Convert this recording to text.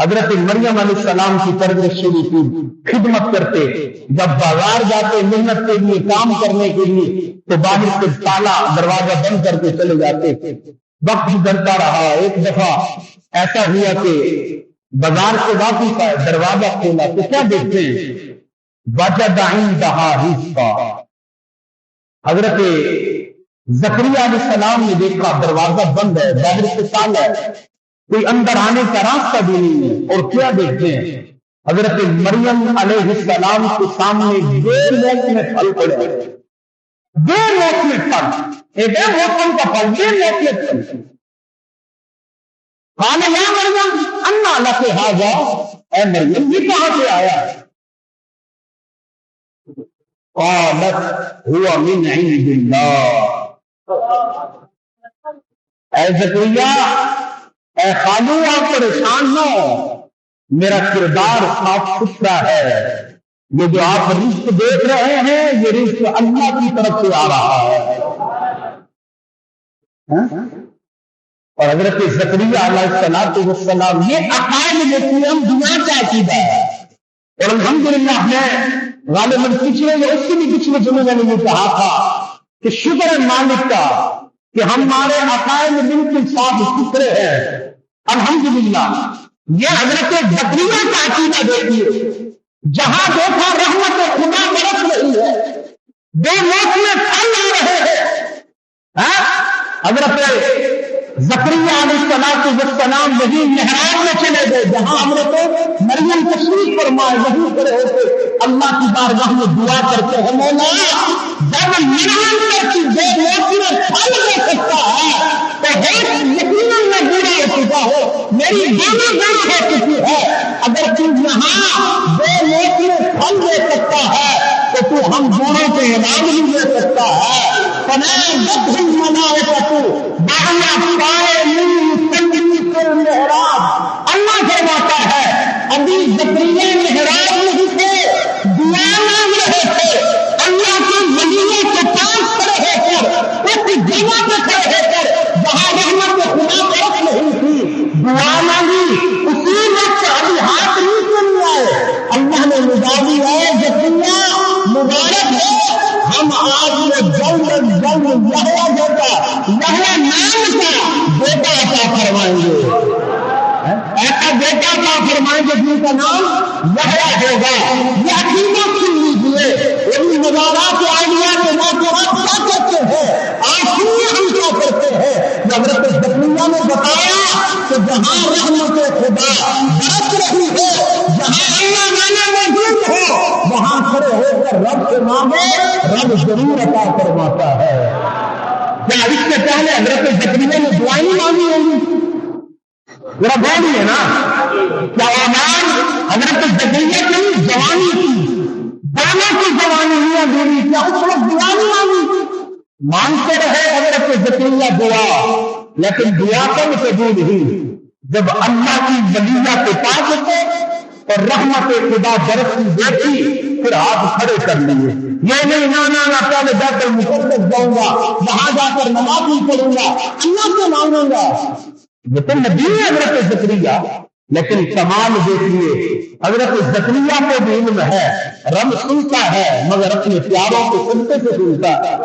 حضرت مریم علیہ السلام کی پرورش شروع کی، خدمت کرتے، جب بازار جاتے محنت کے لیے کام کرنے کے لیے تو باہر سے تالا دروازہ بند کر کے چلے جاتے، وقت گزرتا رہا۔ ایک دفعہ ایسا ہوا کہ بازار سے واپس آئے، دروازہ کھولا تو کیا دیکھتے ہیں؟ وجد عندہا رزقا، حضرت زکریا علیہ السلام نے دیکھا دروازہ بند ہے، باہر سے تالا ہے، کوئی اندر آنے کا راستہ بھی نہیں ہے، اور کیا دیکھتے ہیں؟ حضرت مریم علیہ السلام کے سامنے بے موسم پھل پڑے، بے موسم پھل، ایک ہے موسم کا پھل، بے موسم پھل۔ قال یا مریم انا لک ھذا، اے مریم یہ کہاں سے آیا ہے؟ قالت هو من عند اللہ، اے زکریا، اے خالو آپ پریشان نہ ہو، میرا کردار صاف ستھرا ہے، یہ جو آپ رزق دیکھ رہے ہیں یہ رزق اللہ کی طرف سے آ رہا ہے۔ اور حضرت زکریا علیہ السلام یہ عقائد مسلم دنیا کا عقیدہ ہے، اور الحمدللہ میں غالباً پچھلے یا اس سے بھی پچھلے جمعے میں نے کہا تھا کہ شکر ہے مالک کا کہ ہمارے عقائد بالکل صاف ستھرے ہیں الحمدللہ۔ یہ حضرت زکریا کا عقیدہ دیکھیے، جہاں دیکھا رحمت خدا برس رہی ہے، بے موسم پھل آ رہے ہیں۔ حضرت زکریا علیہ السلام وہی محراب میں چلے گئے جہاں حضرت مریم تشریف فرمائے، وہیں کھڑے ہوتے اللہ کی بارگاہ میں دعا کرتے ہیں، مولا جب مریم کی بے موسم پھل لے سکتا ہے تو یقیناً میں بوڑھا ہو چکا ہو، میری دونوں بڑی ہو چکی ہے، اگر تو یہاں بے موسم پھل لے سکتا ہے تو تو ہم دونوں کے انعام بھی لے سکتا ہے۔ اللہ فرماتا ہے ابھی زکریا محراب نہیں تھے، دعا مانگ رہے تھے، اللہ کے ولیوں کے پاس کھڑے ہو کر اس جگہ پہ کھڑے ہو کر جہاں رحمت خدا برس نہیں تھی، دعا مانگی، اسی وقت ابھی ہاتھ نیچے نہیں آئے، اللہ نے ندا دیا ہے زکریا مبارک ہے، ہم آج میں جلد یحییٰ نام کا بیٹا عطا فرمائیں گے، ایسا بیٹا عطا فرمائیں گے جن کا نام یحییٰ ہوگا۔ یہ عقیدہ سن لیجیے، ان مزارات عالیہ کے ناظرات کیا کرتے ہیں، آسیے ہم کیا کرتے ہیں۔ حضرت زکریا نے بتایا کہ جہاں رحمت خدا برس رہی ہے، جہاں اللہ والا موجود ہو، وہاں کھڑے ہو کر رب سے مانگے، رب ضرور عطا فرماتا ہے۔ کیا اس سے پہلے حضرت زکریا نے دعائیں مانگی ہوگی؟ ذرا بولیے نا، کیا ایمان حضرت زکریا کی جوانی کی دانا کی جوانی ہوئی دینی، کیا اس وقت دعا نہیں مانگی؟ مانگتے رہے حضرت زکریا دعا، لیکن دعا کب قبول ہوئی؟ جب اللہ کی ولیہ کے پاس ہوتے اور رحمت خدا برستی دیکھی، پھر ہاتھ کھڑے کر لیے، یہ نہیں نانا پہلے جا کر مقدس جاؤں گا، وہاں جا کر نماز بھی پڑھوں گا، اللہ سے مانگوں گا۔ یہ تو نبی ہے حضرت زکریا، لیکن کمال دیکھیے حضرت زکریا کو بھی علم ہے، رب سنتا ہے مگر اپنے پیاروں کو سنتے سے سنتا ہے۔